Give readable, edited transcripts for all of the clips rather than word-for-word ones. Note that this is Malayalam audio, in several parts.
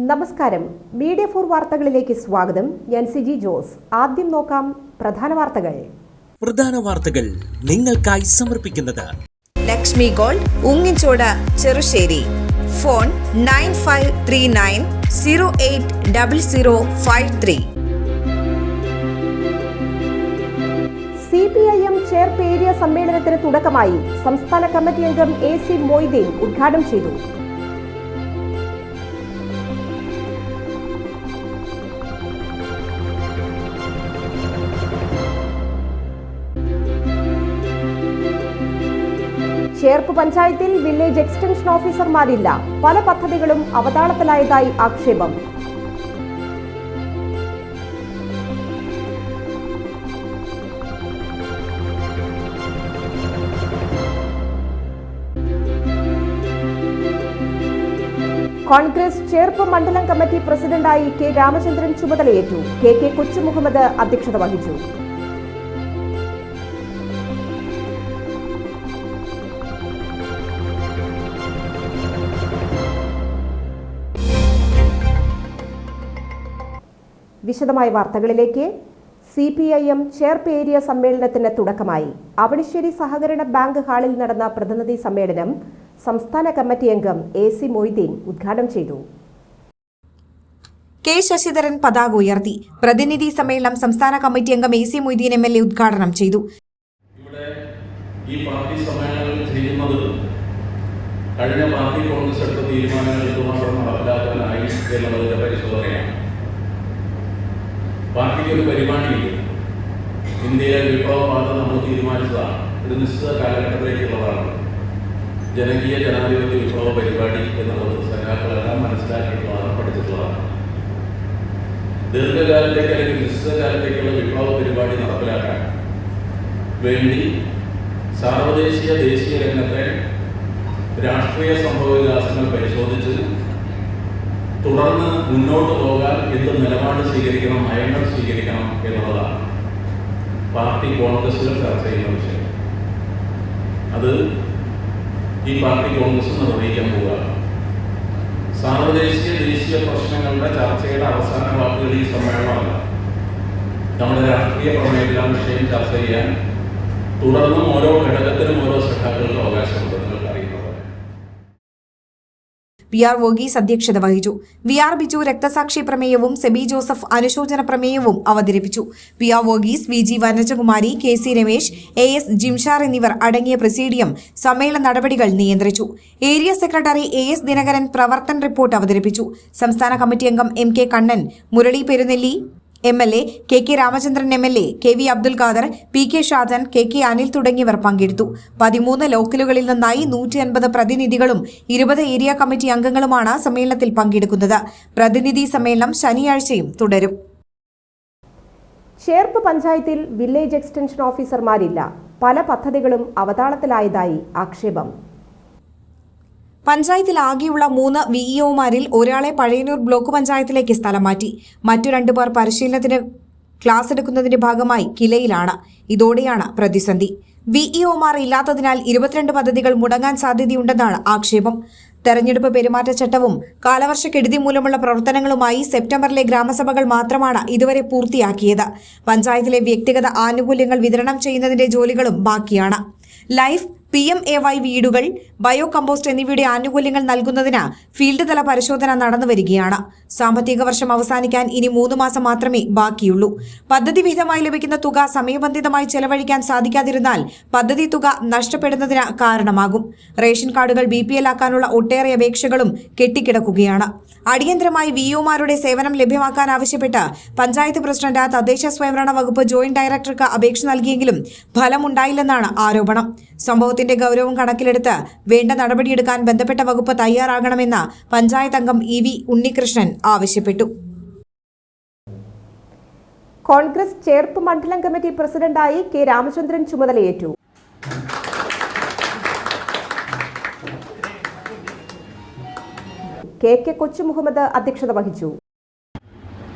നമസ്കാരം. മീഡിയ 4 വാർത്തകളിലേക്ക് സ്വാഗതം. ഞാൻ സിജി ജോസ്. ആദ്യം നോക്കാം പ്രധാന വാർത്തകൾ നിങ്ങൾക്കായി സമർപ്പിക്കുന്നത് Lakshmi gold, ഉങ്ങിച്ചോട്, Cherussery. Phone 9539080053. CPIM Cherpu area സമ്മേളനത്തിന് തുടക്കമായി. സംസ്ഥാന കമ്മിറ്റി അംഗം AC മൊയ്തീൻ ഉദ്ഘാടനം ചെയ്തു. ചേർപ്പ് പഞ്ചായത്തിൽ വില്ലേജ് എക്സ്റ്റൻഷൻ ഓഫീസർമാരില്ല. പല പദ്ധതികളും അവതാളത്തിലായതായി ആക്ഷേപം. കോൺഗ്രസ് ചേർപ്പ് മണ്ഡലം കമ്മിറ്റി പ്രസിഡന്റായി K. രാമചന്ദ്രൻ ചുമതലയേറ്റു. KK കൊച്ചുമുഹമ്മദ് അധ്യക്ഷത വഹിച്ചു. വിശദമായ വാർത്തകളിലേക്ക്. CPIM ചേർപ്പ് ഏരിയ സമ്മേളനത്തിന് തുടക്കമായി. അവണിശ്ശേരി സഹകരണ ബാങ്ക് ഹാളിൽ നടന്ന പ്രതിനിധി സമ്മേളനം സംസ്ഥാന കമ്മിറ്റി അംഗം AC മൊയ്തീൻ ഉദ്ഘാടനം ചെയ്തു. K. ശശിധരൻ പതാക ഉയർത്തി. പ്രതിനിധി സമ്മേളനം സംസ്ഥാന കമ്മിറ്റി അംഗം AC മൊയ്തീൻ MLA ഉദ്ഘാടനം ചെയ്തു. കഴിഞ്ഞ പാർട്ടി കോൺഗ്രസ് എടുത്ത തീരുമാനങ്ങൾ എന്തുമാത്രം നടപ്പിലാക്കാനായി എന്നുള്ളതിന്റെ പരിശോധനയാണ്. പാർട്ടിക്ക് ഒരു പരിപാടിയില്ല. ഇന്ത്യയിലെ വിപ്ലവവാദം നമ്മൾ തീരുമാനിച്ചതാണ്. ഒരു നിശ്ചിത കാലഘട്ടത്തിലേക്കുള്ളതാണ്. ജനകീയ ജനാധിപത്യ വിപ്ലവ പരിപാടി എന്നുള്ളത് സഖാക്കളെല്ലാം മനസ്സിലാക്കിയിട്ടുള്ളതാണ്, പഠിച്ചിട്ടുള്ളതാണ്. ദീർഘകാലത്തേക്ക് അല്ലെങ്കിൽ നിശ്ചിത കാലത്തേക്കുള്ള വിപ്ലവ പരിപാടി നടപ്പിലാക്കാൻ വേണ്ടി സാർവദേശീയ ദേശീയ രംഗത്തെ രാഷ്ട്രീയ സംഭവ വികാസങ്ങൾ പരിശോധിച്ച് തുടർന്ന് മുന്നോട്ട് പോകാൻ എന്ത് നിലപാട് സ്വീകരിക്കണം, നയങ്ങൾ സ്വീകരിക്കണം എന്നുള്ളതാണ് പാർട്ടി കോൺഗ്രസുകൾ ചർച്ച ചെയ്യുന്ന വിഷയം. അത് ഈ പാർട്ടി കോൺഗ്രസ് നിർവഹിക്കാൻ പോവുകയാണ്. സാർവദേശീയ ദേശീയ പ്രശ്നങ്ങളുടെ ചർച്ചയുടെ അവസാന വാക്കുകൾ ഈ സമ്മേളനമല്ല. നമ്മുടെ രാഷ്ട്രീയ പ്രമേയത്തിലെ വിഷയം ചർച്ച ചെയ്യാൻ തുടർന്നും ഓരോ ഘടകത്തിനും ഓരോ സഖാക്കൾക്ക് അവകാശമുണ്ട്. നിങ്ങൾക്ക് അറിയുന്നത് PR വർഗീസ് അധ്യക്ഷത വഹിച്ചു. VR ബിജു രക്തസാക്ഷി പ്രമേയവും സെബി ജോസഫ് അനുശോചന പ്രമേയവും അവതരിപ്പിച്ചു. PR Varghese, VG Vanajakumari, KC Ramesh, AS ജിംഷാർ എന്നിവർ അടങ്ങിയ പ്രസിഡിയം സമ്മേളന നടപടികൾ നിയന്ത്രിച്ചു. ഏരിയ സെക്രട്ടറി AS ദിനകരൻ പ്രവർത്തന റിപ്പോർട്ട് അവതരിപ്പിച്ചു. സംസ്ഥാന കമ്മിറ്റി അംഗം MK Kannan, Murali Perunnelli MLA, KK Ramachandran MLA, KV Abdul Khader, PK Shajan, KK Anil തുടങ്ങിയവർ പങ്കെടുത്തു. 13 ലോക്കലുകളിൽ നിന്നായി 150 പ്രതിനിധികളും 20 ഏരിയ കമ്മിറ്റി അംഗങ്ങളുമാണ് സമ്മേളനത്തിൽ പങ്കെടുക്കുന്നത്. പ്രതിനിധി സമ്മേളനം ശനിയാഴ്ചയും തുടരും. ചേർപ്പ് പഞ്ചായത്തിൽ വില്ലേജ് എക്സ്റ്റൻഷൻ ഓഫീസർമാരില്ല. പല പദ്ധതികളും അവതാളത്തിലായതായി ആക്ഷേപം. പഞ്ചായത്തിൽ ആകെയുള്ള 3 VEOമാരിൽ ഒരാളെ പഴയന്നൂർ ബ്ലോക്ക് പഞ്ചായത്തിലേക്ക് സ്ഥലം മാറ്റി. മറ്റു 2 പേർ പരിശീലനത്തിന് ക്ലാസ് എടുക്കുന്നതിന്റെ ഭാഗമായി കിലയിലാണ്. ഇതോടെയാണ് പ്രതിസന്ധി. VEOമാർ ഇല്ലാത്തതിനാൽ 22 പദ്ധതികൾ മുടങ്ങാൻ സാധ്യതയുണ്ടെന്നാണ് ആക്ഷേപം. തെരഞ്ഞെടുപ്പ് പെരുമാറ്റച്ചട്ടവും കാലവർഷക്കെടുതി മൂലമുള്ള പ്രവർത്തനങ്ങളുമായി സെപ്റ്റംബറിലെ ഗ്രാമസഭകൾ മാത്രമാണ് ഇതുവരെ പൂർത്തിയാക്കിയത്. പഞ്ചായത്തിലെ വ്യക്തിഗത ആനുകൂല്യങ്ങൾ വിതരണം ചെയ്യുന്നതിന്റെ ജോലികളും ബാക്കിയാണ്. ലൈഫ്, PMAY വീടുകൾ, ബയോ കമ്പോസ്റ്റ് എന്നിവയുടെ ആനുകൂല്യങ്ങൾ നൽകുന്നതിന് ഫീൽഡ് തല പരിശോധന നടന്നുവരികയാണ്. സാമ്പത്തിക വർഷം അവസാനിക്കാൻ ഇനി 3 മാസം മാത്രമേ ബാക്കിയുള്ളൂ. പദ്ധതി വിഹിതമായി ലഭിക്കുന്ന തുക സമയബന്ധിതമായി ചെലവഴിക്കാൻ സാധിക്കാതിരുന്നാൽ പദ്ധതി തുക നഷ്ടപ്പെടുന്നതിന് കാരണമാകും. റേഷൻ കാർഡുകൾ BPL ആക്കാനുള്ള ഒട്ടേറെ അപേക്ഷകളും കെട്ടിക്കിടക്കുകയാണ്. അടിയന്തരമായി VEOമാരുടെ സേവനം ലഭ്യമാക്കാൻ ആവശ്യപ്പെട്ട് പഞ്ചായത്ത് പ്രസിഡന്റ് തദ്ദേശ സ്വയംഭരണ വകുപ്പ് ജോയിന്റ് ഡയറക്ടർക്ക് അപേക്ഷ നൽകിയെങ്കിലും ഫലമുണ്ടായില്ലെന്നാണ് ആരോപണം. സംഭവത്തിന്റെ ഗൗരവം കണക്കിലെടുത്ത് വേണ്ട നടപടിയെടുക്കാൻ ബന്ധപ്പെട്ട വകുപ്പ് തയ്യാറാകണമെന്ന് പഞ്ചായത്ത് അംഗം EV ഉണ്ണികൃഷ്ണൻ ആവശ്യപ്പെട്ടു. കോൺഗ്രസ് ചേർപ്പ് മണ്ഡലം കമ്മിറ്റി പ്രസിഡന്റായി K. രാമചന്ദ്രൻ ചുമതലയേറ്റു. KK കൊച്ചുമുഹമ്മദ് അധ്യക്ഷത വഹിച്ചു.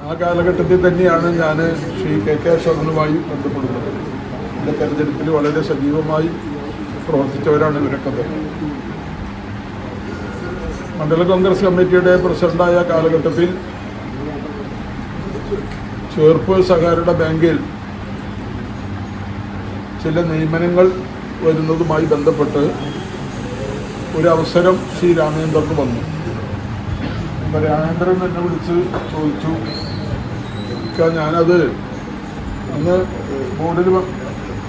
ആ കാലഘട്ടത്തിൽ തന്നെയാണ് ഞാൻ ശ്രീ KK അശോകനുമായി ബന്ധപ്പെടുന്നത്. എൻ്റെ തെരഞ്ഞെടുപ്പിൽ വളരെ സജീവമായി പ്രവർത്തിച്ചവരാണ് ഇവരൊക്കെ. മണ്ഡല കോൺഗ്രസ് കമ്മിറ്റിയുടെ പ്രസിഡന്റായ കാലഘട്ടത്തിൽ ചേർപ്പ് സഹകരണ ബാങ്കിൽ ചില നിയമനങ്ങൾ വരുന്നതുമായി ബന്ധപ്പെട്ട് ഒരവസരം ശ്രീ രാമേന്ദ്രന് വന്നു. അപ്പോൾ രാമേന്ദ്രൻ എന്നെ വിളിച്ച് ചോദിച്ചു, ഞാനത് അന്ന് ബോർഡിൽ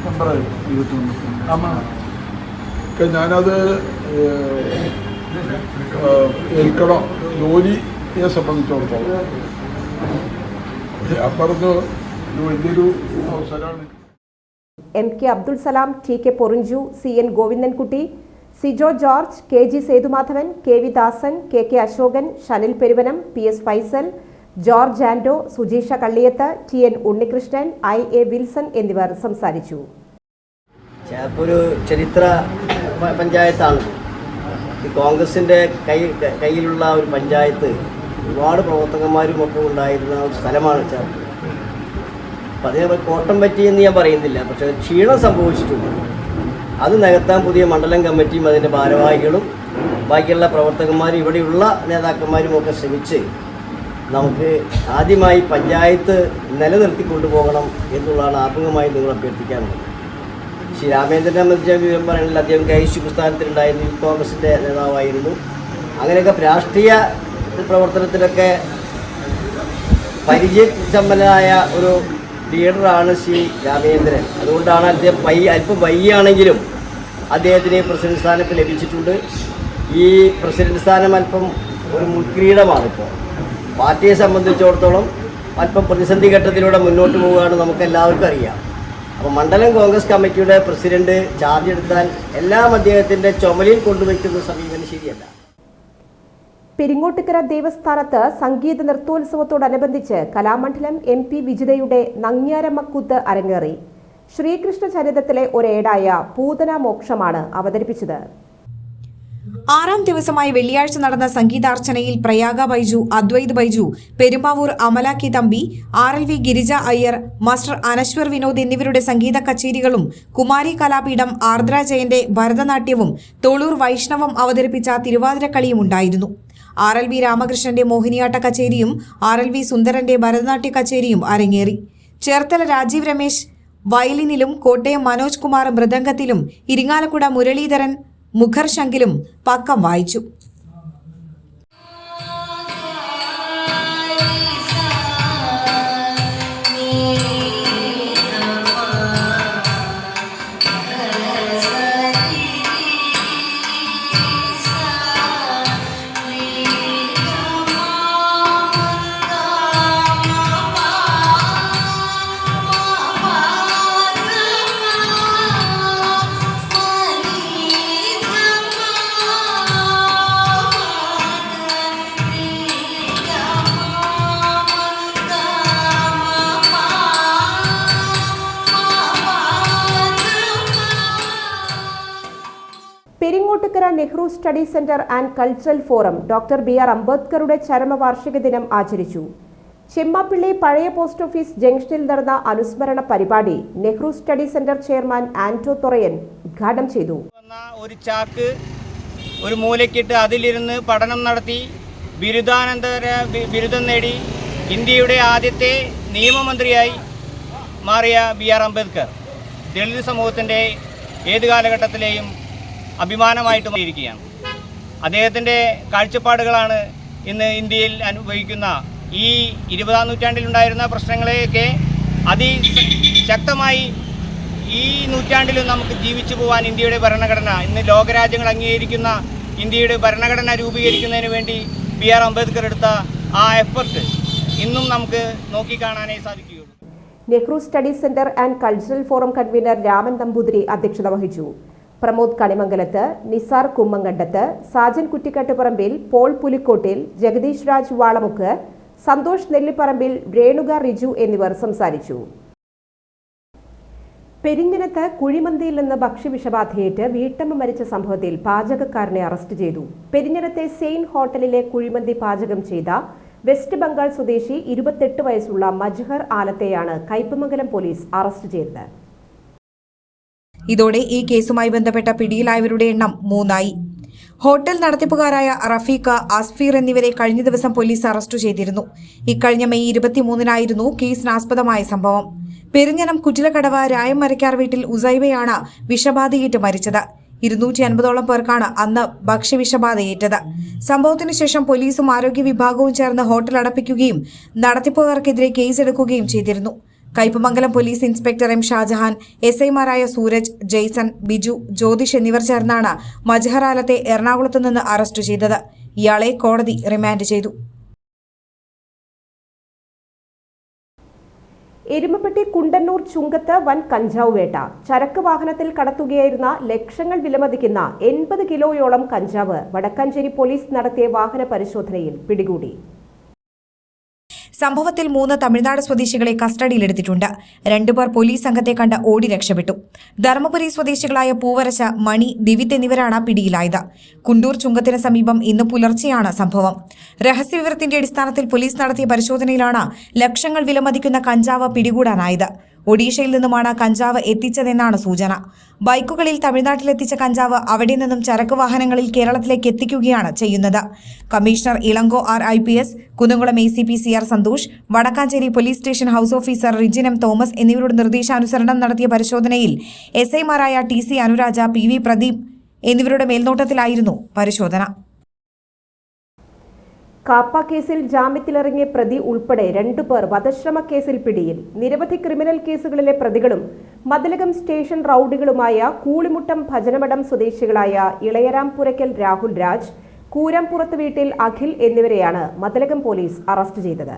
മെമ്പറായി ഞാനത് ഏൽക്കണം ജോലിയെ സംബന്ധിച്ചിടത്തോളം. ഞാൻ പറഞ്ഞു ഇത് വലിയൊരു അവസരമാണ്. MK Abdul Salam, TK Porinju, CN Govindankutty, Sijo George, KG Sethumadhavan, KV Dasan, KK Ashokan, Shanil Peruvanam, PS Faisal, George Anto, Sujeesha Kalliyath, TN Unnikrishnan, IA Wilson എന്നിവർ സംസാരിച്ചു. ഒരു ചരിത്ര പഞ്ചായത്താണ്. കോൺഗ്രസിൻ്റെ കയ്യിലുള്ള ഒരു പഞ്ചായത്ത്, ഒരുപാട് പ്രവർത്തകന്മാരും ഒക്കെ ഉണ്ടായിരുന്ന ഒരു സ്ഥലമാണ് ചേർപ്പ്. അപ്പം അതിനെ കോട്ടം പറ്റിയെന്ന് ഞാൻ പറയുന്നില്ല, പക്ഷേ ക്ഷീണം സംഭവിച്ചിട്ടുണ്ട്. അത് നികത്താൻ പുതിയ മണ്ഡലം കമ്മിറ്റിയും അതിൻ്റെ ഭാരവാഹികളും ബാക്കിയുള്ള പ്രവർത്തകന്മാരും ഇവിടെയുള്ള നേതാക്കന്മാരും ഒക്കെ ശ്രമിച്ച് നമുക്ക് ആദ്യമായി പഞ്ചായത്ത് നിലനിർത്തി കൊണ്ടുപോകണം എന്നുള്ളതാണ് ആത്മീയമായി നിങ്ങൾ അഭ്യർത്ഥിക്കാനുള്ളത്. ശ്രീ രാമേന്ദ്രനെ സംബന്ധിച്ച വിവരം പറയുന്നില്ല, അദ്ദേഹം KSU പ്രസ്ഥാനത്തിലുണ്ടായിരുന്നു, യൂത്ത് കോൺഗ്രസിൻ്റെ നേതാവായിരുന്നു. അങ്ങനെയൊക്കെ രാഷ്ട്രീയ പ്രവർത്തനത്തിലൊക്കെ പരിചയസമ്പന്നനായ ഒരു ലീഡറാണ് ശ്രീ രാമേന്ദ്രൻ. അതുകൊണ്ടാണ് അദ്ദേഹം അല്പം വൈകിയാണെങ്കിലും അദ്ദേഹത്തിന് പ്രസിഡന്റ് സ്ഥാനത്ത് ലഭിച്ചിട്ടുണ്ട്. ഈ പ്രസിഡന്റ് സ്ഥാനം അല്പം ഒരു മുൻകിരീടമാണ്. ഇപ്പോൾ പാർട്ടിയെ സംബന്ധിച്ചിടത്തോളം അല്പം പ്രതിസന്ധി ഘട്ടത്തിലൂടെ മുന്നോട്ട് പോവുകയാണ്, നമുക്ക് എല്ലാവർക്കും അറിയാം. അപ്പോൾ മണ്ഡലം കോൺഗ്രസ് കമ്മിറ്റിയുടെ പ്രസിഡന്റ് ചാർജ് എടുത്താൽ എല്ലാം അദ്ദേഹത്തിൻ്റെ ചുമലിൽ കൊണ്ടുവയ്ക്കുന്ന സമീപനം ശരിയല്ല. പെരിങ്ങോട്ടുകര ദേവസ്ഥാനത്ത് സംഗീത നൃത്തോത്സവത്തോടനുബന്ധിച്ച് കലാമണ്ഡലം MP വിജിതയുടെ നങ്ങ്യാരമ്മക്കൂത്ത് അരങ്ങേറി. ശ്രീകൃഷ്ണ ചരിതത്തിലെ ഒരേടായ പൂതന മോക്ഷമാണ് അവതരിപ്പിച്ചത്. 6ാം ദിവസമായി വെള്ളിയാഴ്ച നടന്ന സംഗീതാർച്ചനയിൽ പ്രയാഗ ബൈജു, അദ്വൈത് ബൈജു, പെരുമ്പാവൂർ അമലാക്കി തമ്പി, RLV ഗിരിജ അയ്യർ, മാസ്റ്റർ അനശ്വർ വിനോദ് എന്നിവരുടെ സംഗീത കച്ചേരികളും കുമാരി കലാപീഠം ആർദ്ര ജയന്റെ ഭരതനാട്യവും തോളൂർ വൈഷ്ണവം അവതരിപ്പിച്ച തിരുവാതിരക്കളിയും ഉണ്ടായിരുന്നു. RLV രാമകൃഷ്ണന്റെ മോഹിനിയാട്ട കച്ചേരിയും RLV സുന്ദരന്റെ ഭരതനാട്യ കച്ചേരിയും അരങ്ങേറി. ചേർത്തല രാജീവ് രമേശ് വയലിനിലും കോട്ടയം മനോജ് കുമാർ മൃദംഗത്തിലും ഇരിങ്ങാലക്കുട മുരളീധരൻ മുഖർശങ്കിലും പക്കം വായിച്ചു. Peringottukara Nehru study centre and cultural forum doctor BR അംബേദ്കറുടെ ചരമവാർഷിക ദിനം ആചരിച്ചു. ചെമ്മാപ്പിള്ളി പഴയ പോസ്റ്റ് ഓഫീസ് ജംഗ്ഷനിൽ നടന്ന അനുസ്മരണ പരിപാടി Nehru study centre chairman Anto Thorayan ഉദ്ഘാടനം ചെയ്തു. ഒരു ചാക്ക് ഒരു മൂലയ്ക്കിട്ട് അതിലിരുന്ന് പഠനം നടത്തി ബിരുദം നേടി ഇന്ത്യയുടെ ആദ്യത്തെ നിയമമന്ത്രിയായി മാറിയ BR അംബേദ്കർ ദളിത് സമൂഹത്തിൻ്റെ ഏത് കാലഘട്ടത്തിലെയും അഭിമാനമായിട്ട് മാറിയിരിക്കുകയാണ്. അദ്ദേഹത്തിൻ്റെ കാഴ്ചപ്പാടുകളാണ് ഇന്ന് ഇന്ത്യയിൽ അനുഭവിക്കുന്ന ഈ 20ാം നൂറ്റാണ്ടിലുണ്ടായിരുന്ന പ്രശ്നങ്ങളെയൊക്കെ അതിശക്തമായി ഈ നൂറ്റാണ്ടിലും നമുക്ക് ജീവിച്ചു പോകാൻ ഇന്ത്യയുടെ ഭരണഘടന, ഇന്ന് ലോകരാജ്യങ്ങൾ അംഗീകരിക്കുന്ന ഇന്ത്യയുടെ ഭരണഘടന രൂപീകരിക്കുന്നതിന് വേണ്ടി BR അംബേദ്കർ എടുത്ത ആ എഫർട്ട് ഇന്നും നമുക്ക് നോക്കിക്കാണാനേ സാധിക്കുകയുള്ളൂ. Nehru study centre and cultural forum convener Raman Namboothiri അധ്യക്ഷത വഹിച്ചു. പ്രമോദ് കണിമംഗലത്ത്, നിസാർ കുമ്മങ്കണ്ടത്ത്, സാജൻ കുറ്റിക്കാട്ടുപറമ്പിൽ, പോൾ പുലിക്കോട്ടിൽ, ജഗദീഷ് രാജ് വാളമുക്ക്, സന്തോഷ് നെല്ലിപ്പറമ്പിൽ, രേണുക റിജു എന്നിവർ സംസാരിച്ചു. പെരിഞ്ഞനത്ത് കുഴിമന്തിയിൽ നിന്ന് ഭക്ഷ്യവിഷബാധയേറ്റ് വീട്ടമ്മ മരിച്ച സംഭവത്തിൽ പാചകക്കാരനെ അറസ്റ്റ് ചെയ്തു. പെരിഞ്ഞനത്തെ സെയിൻ ഹോട്ടലിലെ കുഴിമന്തി പാചകം ചെയ്ത വെസ്റ്റ് ബംഗാൾ സ്വദേശി 28 വയസ്സുള്ള മജ്ഹർ ആലത്തെയാണ് കയ്പമംഗലം പോലീസ് അറസ്റ്റ് ചെയ്തത്. ഇതോടെ ഈ കേസുമായി ബന്ധപ്പെട്ട പിടിയിലായവരുടെ എണ്ണം 3 ആയി. ഹോട്ടൽ നടത്തിപ്പുകാരായ റഫീഖ, അസ്ഫീർ എന്നിവരെ കഴിഞ്ഞ ദിവസം പോലീസ് അറസ്റ്റ് ചെയ്തിരുന്നു. ഇക്കഴിഞ്ഞ മെയ് 23-നായിരുന്നു കേസിനാസ്പദമായ സംഭവം. പെരിഞ്ഞനം കുറ്റിലക്കടവ് രായമരക്കാർ വീട്ടിൽ ഉസൈബയാണ് വിഷബാധയേറ്റ് മരിച്ചത്. 250ഓളം പേർക്കാണ് അന്ന് ഭക്ഷ്യവിഷബാധയേറ്റത്. സംഭവത്തിനു ശേഷം പോലീസും ആരോഗ്യ വിഭാഗവും ചേർന്ന് ഹോട്ടൽ അടപ്പിക്കുകയും നടത്തിപ്പുകാർക്കെതിരെ കേസെടുക്കുകയും ചെയ്തിരുന്നു. Kaipamangalam police inspector M Shajahan, എസ്ഐമാരായ സൂരജ്, ജെയ്സൺ, ബിജു, ജ്യോതിഷ് എന്നിവർ ചേർന്നാണ് മജ്ഹറാലത്തെ എറണാകുളത്ത് നിന്ന് അറസ്റ്റ് ചെയ്തത്. ഇയാളെ കോടതി റിമാൻഡ് ചെയ്തു. എരുമപ്പെട്ടി കുണ്ടന്നൂർ ചുങ്കത്ത് വൻ കഞ്ചാവ് വേട്ട. ചരക്ക് വാഹനത്തിൽ കടത്തുകയായിരുന്ന ലക്ഷങ്ങൾ വിലമതിക്കുന്ന 80 കിലോയോളം കഞ്ചാവ് വടക്കാഞ്ചേരി പോലീസ് നടത്തിയ വാഹന പരിശോധനയിൽ പിടികൂടി. സംഭവത്തിൽ 3 തമിഴ്നാട് സ്വദേശികളെ കസ്റ്റഡിയിലെടുത്തിട്ടുണ്ട്. 2 പേർ പോലീസ് സംഘത്തെ കണ്ട് ഓടി രക്ഷപ്പെട്ടു. ധർമ്മപുരി സ്വദേശികളായ പൂവരശ, മണി, ദിവിത് എന്നിവരാണ് പിടിയിലായത്. കുണ്ടൂർ ചുങ്കത്തിന് സമീപം ഇന്ന് പുലർച്ചെയാണ് സംഭവം. രഹസ്യവിവരത്തിന്റെ അടിസ്ഥാനത്തിൽ പോലീസ് നടത്തിയ പരിശോധനയിലാണ് ലക്ഷങ്ങൾ വിലമതിക്കുന്ന കഞ്ചാവ് പിടികൂടാനായത്. ഒഡീഷയിൽ നിന്നുമാണ് കഞ്ചാവ് എത്തിച്ചതെന്നാണ് സൂചന. ബൈക്കുകളിൽ തമിഴ്നാട്ടിലെത്തിച്ച കഞ്ചാവ് അവിടെ നിന്നും ചരക്ക് വാഹനങ്ങളിൽ കേരളത്തിലേക്ക് എത്തിക്കുകയാണ് ചെയ്യുന്നത്. Commissioner Ilango R IPS, Kunnamkulam ACP CR Santhosh, Vadakkanchery police station house officer Rijin M Thomas എന്നിവരുടെ നിർദ്ദേശാനുസരണം നടത്തിയ പരിശോധനയിൽ SIമാരായ TC അനുരാജ, PV പ്രദീപ് എന്നിവരുടെ മേൽനോട്ടത്തിലായിരുന്നു പരിശോധന. കാപ്പ കേസിൽ ജാമ്യത്തിലിറങ്ങിയ പ്രതി ഉൾപ്പെടെ 2 പേർ വധശ്രമ കേസിൽ പിടിയിൽ. നിരവധി ക്രിമിനൽ കേസുകളിലെ പ്രതികളും മതിലകം സ്റ്റേഷൻ റൌഡികളുമായ കൂളിമുട്ടം ഭജനമഠം സ്വദേശികളായ ഇളയരാംപുരയ്ക്കൽ രാഹുൽ രാജ്, കൂരംപുറത്ത് വീട്ടിൽ അഖിൽ എന്നിവരെയാണ് മതിലകം പോലീസ് അറസ്റ്റ് ചെയ്തത്.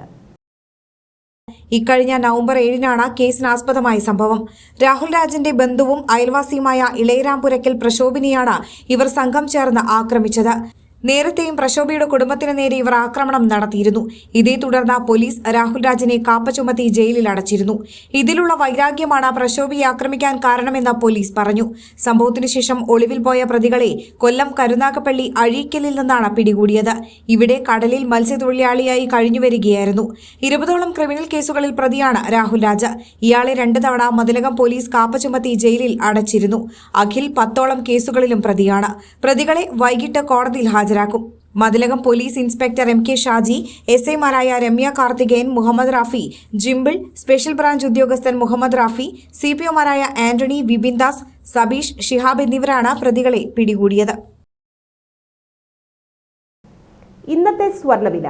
ഇക്കഴിഞ്ഞ നവംബർ 7-നാണ് കേസിനാസ്പദമായ സംഭവം. രാഹുൽ രാജിന്റെ ബന്ധുവും അയൽവാസിയുമായ ഇളയരാംപുരയ്ക്കൽ പ്രശോഭിനിയാണ് ഇവർ സംഘം ചേർന്ന് ആക്രമിച്ചത്. നേരത്തെയും പ്രശോഭയുടെ കുടുംബത്തിന് നേരെ ഇവർ ആക്രമണം നടത്തിയിരുന്നു. ഇതേ തുടർന്ന് പോലീസ് രാഹുൽ രാജിനെ കാപ്പ ചുമത്തി ജയിലിൽ അടച്ചിരുന്നു. ഇതിലുള്ള വൈരാഗ്യമാണ് പ്രശോഭയെ ആക്രമിക്കാൻ കാരണമെന്ന് പോലീസ് പറഞ്ഞു. സംഭവത്തിനു ശേഷം ഒളിവിൽ പോയ പ്രതികളെ കൊല്ലം കരുനാഗപ്പള്ളി അഴീക്കലിൽ നിന്നാണ് പിടികൂടിയത്. ഇവിടെ കടലിൽ മത്സ്യത്തൊഴിലാളിയായി കഴിഞ്ഞുവരികയായിരുന്നു. 20ഓളം ക്രിമിനൽ കേസുകളിൽ പ്രതിയാണ് രാഹുൽ രാജ്. ഇയാളെ 2 തവണ മതിലകം പോലീസ് കാപ്പ ചുമത്തി ജയിലിൽ അടച്ചിരുന്നു. അഖിൽ 10ഓളം കേസുകളിലും പ്രതിയാണ്. പ്രതികളെ വൈകിട്ട് കോടതിയിൽ ഹാജരാക്കും. Mathilakam police inspector MK Shaji, SIമാരായ രമ്യ കാർത്തികേയൻ, മുഹമ്മദ് റാഫി, ജിംബിൾ, സ്പെഷ്യൽ ബ്രാഞ്ച് ഉദ്യോഗസ്ഥൻ മുഹമ്മദ് റാഫി, CPOമാരായ ആന്റണി, വിപിൻ ദാസ്, സബീഷ്, ഷിഹാബ് എന്നിവരാണ് പ്രതികളെ പിടികൂടിയത്. ഇന്നത്തെ സ്വർണ്ണവില.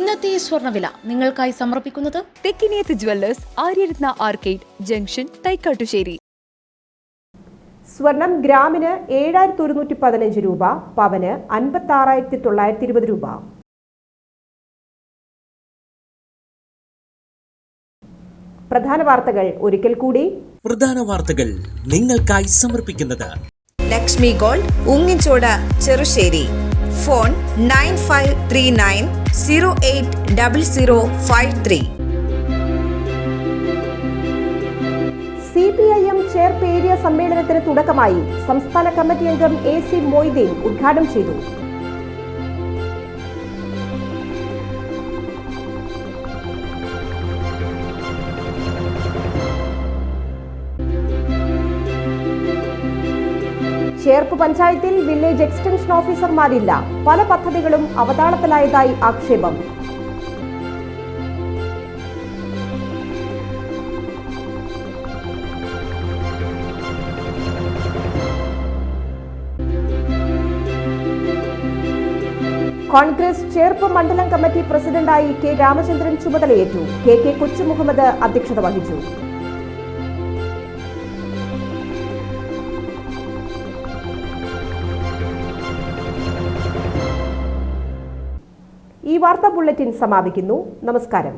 ഇന്നത്തെ സ്വർണ്ണവില നിങ്ങൾക്കായി സമർപ്പിക്കുന്നത് Thekkiniyath jewellers, Aryaratna arcade junction, Thaikkattussery. സ്വർണം ഗ്രാമിന് 7115 രൂപ, പവന് 56,920 രൂപ. പ്രധാന വാർത്തകൾ ഒരിക്കൽ കൂടി. പ്രധാന വാർത്തകൾ നിങ്ങൾക്കായി സമർപ്പിക്കുന്നത് Lakshmi gold, ഉങ്ങിച്ചോട്, Cherussery. Phone 9539080053. CPIM Cherpu area സമ്മേളനത്തിന് തുടക്കമായി. സംസ്ഥാന കമ്മിറ്റി അംഗം AC മൊയ്തീൻ ഉദ്ഘാടനം ചെയ്തു. ചേർപ്പ് പഞ്ചായത്തിൽ വില്ലേജ് എക്സ്റ്റൻഷൻ ഓഫീസർമാരില്ല. പല പദ്ധതികളും അവതാളത്തിലായതായി ആക്ഷേപം. കോൺഗ്രസ് ചേർപ്പ് മണ്ഡലം കമ്മിറ്റി പ്രസിഡന്റായി K രാമചന്ദ്രൻ ചുമതലയേറ്റു. KK കൊച്ചുമുഹമ്മദ് അധ്യക്ഷത വഹിച്ചു. ഈ വാർത്താ ബുള്ളറ്റിൻ സമാപിക്കുന്നു. നമസ്കാരം.